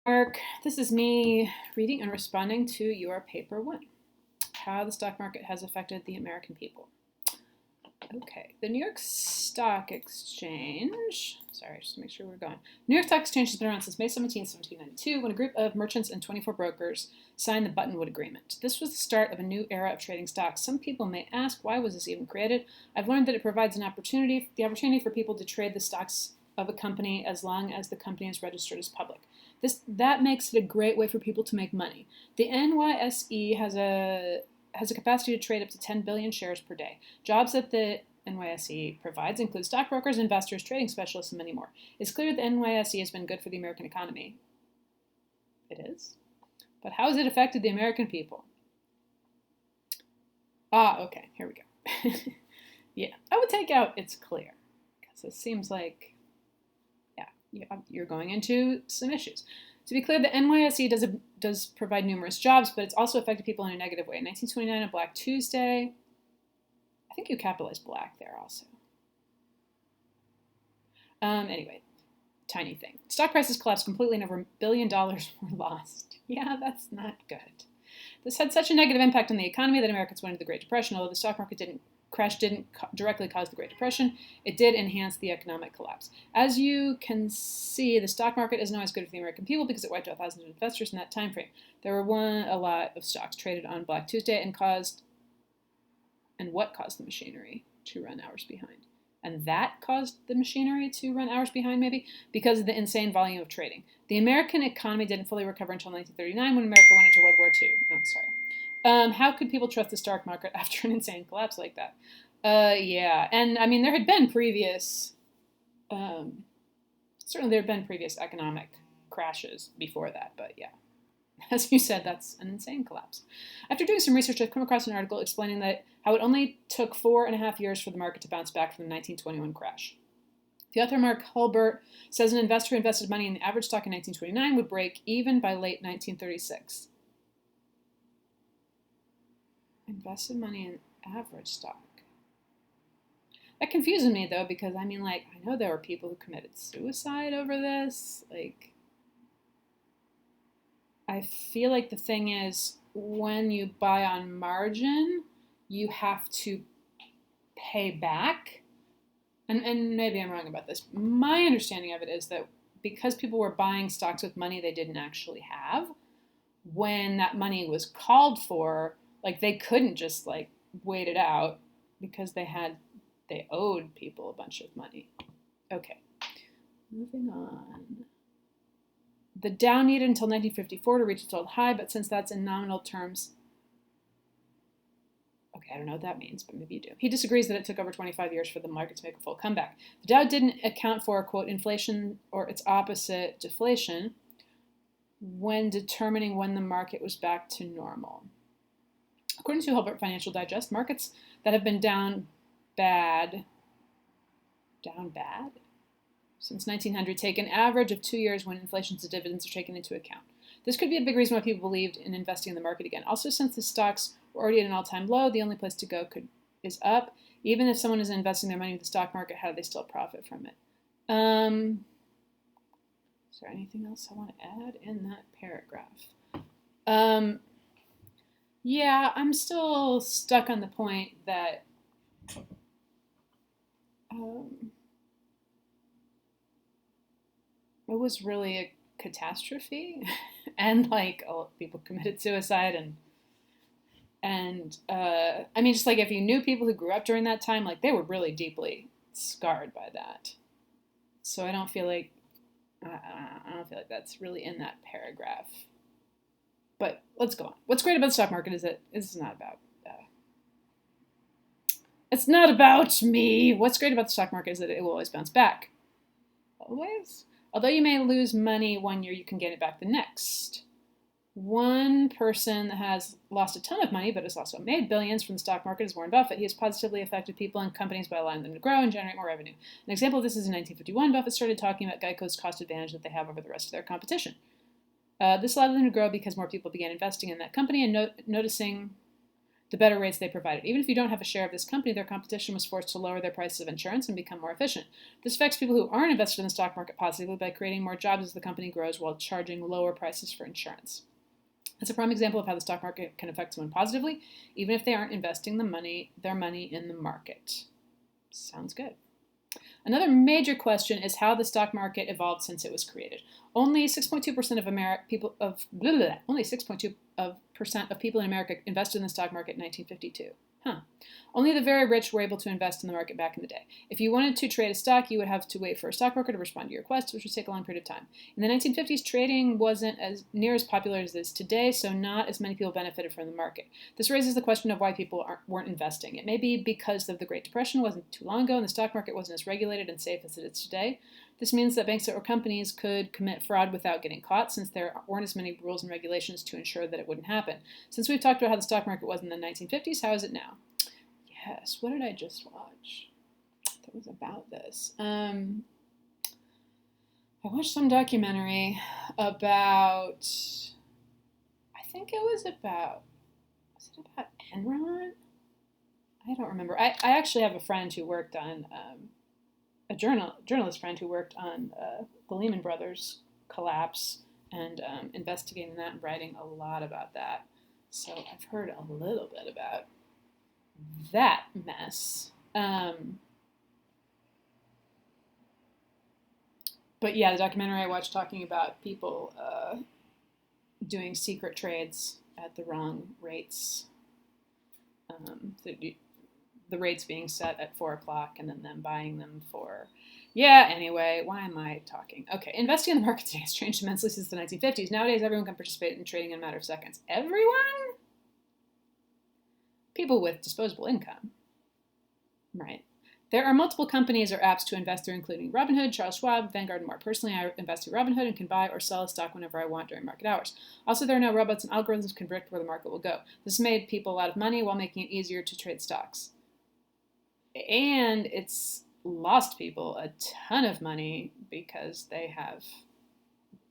Mark, this is me reading and responding to your paper one, how the stock market has affected the American people. Okay, the New York Stock Exchange, sorry, just to make sure we're going. New York Stock Exchange has been around since May 17, 1792, when a group of merchants and 24 brokers signed the Buttonwood Agreement. This was the start of a new era of trading stocks. Some people may ask, why was this even created? I've learned that it provides the opportunity for people to trade the stocks of a company as long as the company is registered as public. That makes it a great way for people to make money. The NYSE has a capacity to trade up to 10 billion shares per day. Jobs that the NYSE provides include stockbrokers, investors, trading specialists, and many more. It's clear that the NYSE has been good for the American economy. It is. But how has it affected the American people? Okay, here we go. Yeah, I would take out it's clear, because it seems like, you're going into some issues. To be clear, the NYSE does provide numerous jobs, but it's also affected people in a negative way. In 1929, on Black Tuesday, I think you capitalized black there also. Anyway, tiny thing. Stock prices collapsed completely and over $1 billion were lost. Yeah, that's not good. This had such a negative impact on the economy that Americans went into the Great Depression. Although the stock market didn't directly cause the Great Depression, it did enhance the economic collapse. As you can see, the stock market isn't always good for the American people because it wiped out thousands of investors in that time frame. There were a lot of stocks traded on Black Tuesday and what caused the machinery to run hours behind? And that caused the machinery to run hours behind, maybe, because of the insane volume of trading. The American economy didn't fully recover until 1939 when America went into World War II. Oh, sorry. How could people trust the stock market after an insane collapse like that? Yeah, and I mean, there had been previous, certainly there had been previous economic crashes before that, but yeah. As you said, that's an insane collapse. After doing some research, I've come across an article explaining that how it only took 4.5 years for the market to bounce back from the 1921 crash. The author Mark Hulbert says an investor who invested money in the average stock in 1929 would break even by late 1936. Invested money in average stock. That confuses me, though, because, I mean, like, I know there were people who committed suicide over this. Like, I feel like the thing is, when you buy on margin, you have to pay back. And maybe I'm wrong about this. My understanding of it is that because people were buying stocks with money they didn't actually have, when that money was called for, like, they couldn't just, like, wait it out because they owed people a bunch of money. Okay, moving on. The Dow needed until 1954 to reach its old high, but since that's in nominal terms, okay, I don't know what that means, but maybe you do. He disagrees that it took over 25 years for the market to make a full comeback. The Dow didn't account for, quote, inflation or its opposite, deflation, when determining when the market was back to normal. According to Hulbert Financial Digest, markets that have been down bad since 1900 take an average of 2 years when inflation and dividends are taken into account. This could be a big reason why people believed in investing in the market again. Also, since the stocks were already at an all-time low, the only place to go is up. Even if someone is investing their money in the stock market, how do they still profit from it? Is there anything else I want to add in that paragraph? Yeah, I'm still stuck on the point that it was really a catastrophe, and like people committed suicide, and I mean, just like if you knew people who grew up during that time, like they were really deeply scarred by that. So I don't feel like that's really in that paragraph. But let's go on. What's great about the stock market is that it's not about me. What's great about the stock market is that it will always bounce back. Always? Although you may lose money one year, you can get it back the next. One person that has lost a ton of money but has also made billions from the stock market is Warren Buffett. He has positively affected people and companies by allowing them to grow and generate more revenue. An example of this is in 1951, Buffett started talking about Geico's cost advantage that they have over the rest of their competition. This allowed them to grow because more people began investing in that company and noticing the better rates they provided. Even if you don't have a share of this company, their competition was forced to lower their prices of insurance and become more efficient. This affects people who aren't invested in the stock market positively by creating more jobs as the company grows while charging lower prices for insurance. That's a prime example of how the stock market can affect someone positively, even if they aren't investing their money in the market. Sounds good. Another major question is how the stock market evolved since it was created. Only 6.2% of people in America invested in the stock market in 1952. Only the very rich were able to invest in the market back in the day. If you wanted to trade a stock, you would have to wait for a stockbroker to respond to your request, which would take a long period of time. In the 1950s, trading wasn't near as popular as it is today, so not as many people benefited from the market. This raises the question of why people weren't investing. It may be because of the Great Depression wasn't too long ago, and the stock market wasn't as regulated and safe as it is today. This means that banks or companies could commit fraud without getting caught, since there weren't as many rules and regulations to ensure that it wouldn't happen. Since we've talked about how the stock market was in the 1950s, how is it now? Yes, what did I just watch that was about this? I watched some documentary about, I think it was about Enron? I don't remember. I actually have a friend who worked on, a journalist friend who worked on the Lehman Brothers collapse and investigating that and writing a lot about that. So I've heard a little bit about that mess. But yeah, the documentary I watched talking about people doing secret trades at the wrong rates. The rates being set at 4 o'clock and then them buying them for... Yeah, anyway, why am I talking? Okay, investing in the market today has changed immensely since the 1950s. Nowadays, everyone can participate in trading in a matter of seconds. Everyone? People with disposable income. Right. There are multiple companies or apps to invest through, including Robinhood, Charles Schwab, Vanguard, and more. Personally, I invest through Robinhood and can buy or sell a stock whenever I want during market hours. Also, there are no robots and algorithms can predict where the market will go. This made people a lot of money while making it easier to trade stocks. And it's lost people a ton of money because they have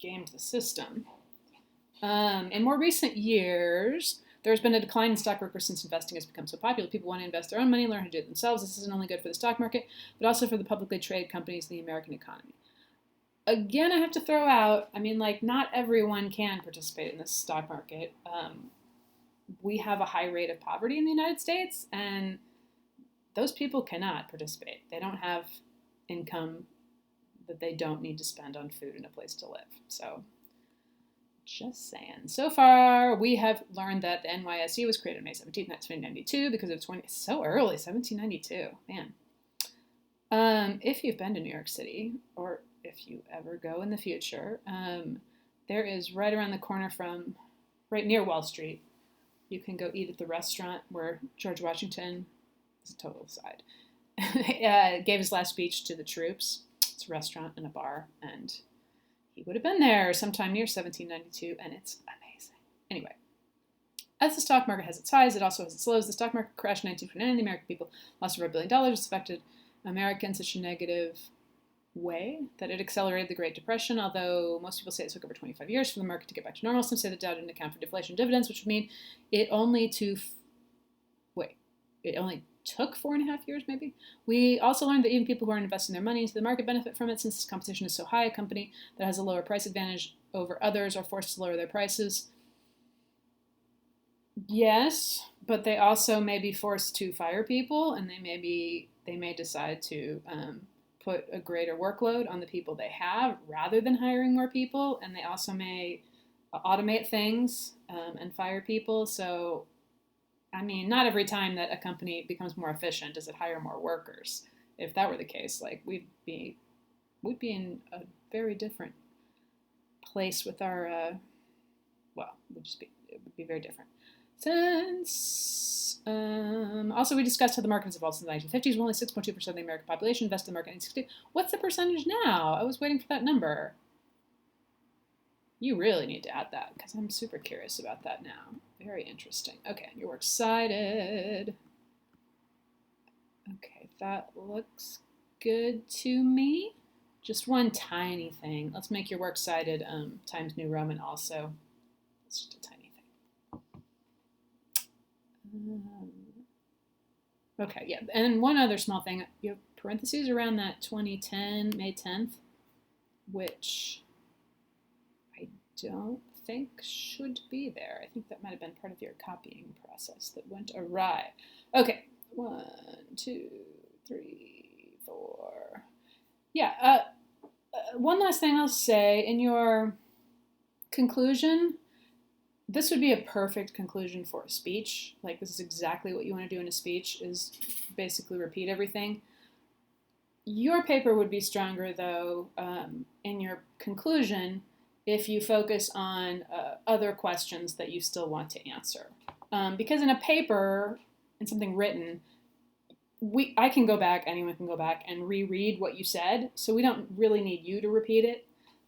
gamed the system. In more recent years, there's been a decline in stock workers since investing has become so popular. People want to invest their own money, learn how to do it themselves. This isn't only good for the stock market, but also for the publicly traded companies in the American economy. Again, I have to throw out, not everyone can participate in the stock market. We have a high rate of poverty in the United States, and those people cannot participate. They don't have income that they don't need to spend on food and a place to live. So, just saying. So far, we have learned that the NYSE was created May 17th, 1992, because it's so early, 1792, man. If you've been to New York City, or if you ever go in the future, there is right around the corner from, right near Wall Street, you can go eat at the restaurant where George Washington, it's a total aside, gave his last speech to the troops. It's a restaurant and a bar, and he would have been there sometime near 1792, and it's amazing. Anyway, as the stock market has its highs, it also has its lows. The stock market crashed in 1929, and the American people lost over $1 billion. It's affected Americans in such a negative way that it accelerated the Great Depression, although most people say it took over 25 years for the market to get back to normal. Some say the Dow didn't account for deflation dividends, which would mean it only took 4.5 years, maybe. We also learned that even people who aren't investing their money into the market benefit from it, since this competition is so high. A company that has a lower price advantage over others are forced to lower their prices. Yes, but they also may be forced to fire people, and they may decide to put a greater workload on the people they have rather than hiring more people, and they also may automate things and fire people. So, not every time that a company becomes more efficient does it hire more workers. If that were the case, we'd be in a very different place with our, it would be very different. Since, also we discussed how the market has evolved since the 1950s. Only 6.2% of the American population invested in the market in 1962. What's the percentage now? I was waiting for that number. You really need to add that, because I'm super curious about that now. Very interesting. Okay, you're works cited. Okay, that looks good to me. Just one tiny thing. Let's make your works cited Times New Roman also. It's just a tiny thing. Okay, yeah, and one other small thing, you have parentheses around that 2010, May 10th, which I don't think should be there. I think that might have been part of your copying process that went awry. Okay, 1, 2, 3, 4. Yeah, one last thing I'll say, in your conclusion, this would be a perfect conclusion for a speech. Like, this is exactly what you want to do in a speech, is basically repeat everything. Your paper would be stronger, though, in your conclusion, if you focus on other questions that you still want to answer. Because in a paper, in something written, I can go back, anyone can go back and reread what you said, so we don't really need you to repeat it.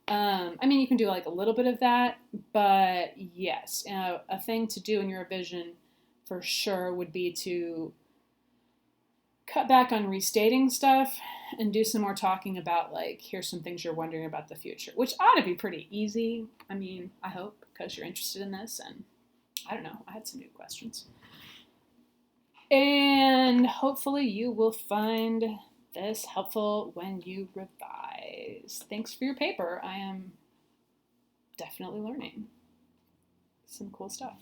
I mean, you can do like a little bit of that, but yes, a thing to do in your revision for sure would be to cut back on restating stuff and do some more talking about, like, here's some things you're wondering about the future, which ought to be pretty easy. I mean, I hope, because you're interested in this, and I don't know, I had some new questions. And hopefully you will find this helpful when you revise. Thanks for your paper. I am definitely learning some cool stuff.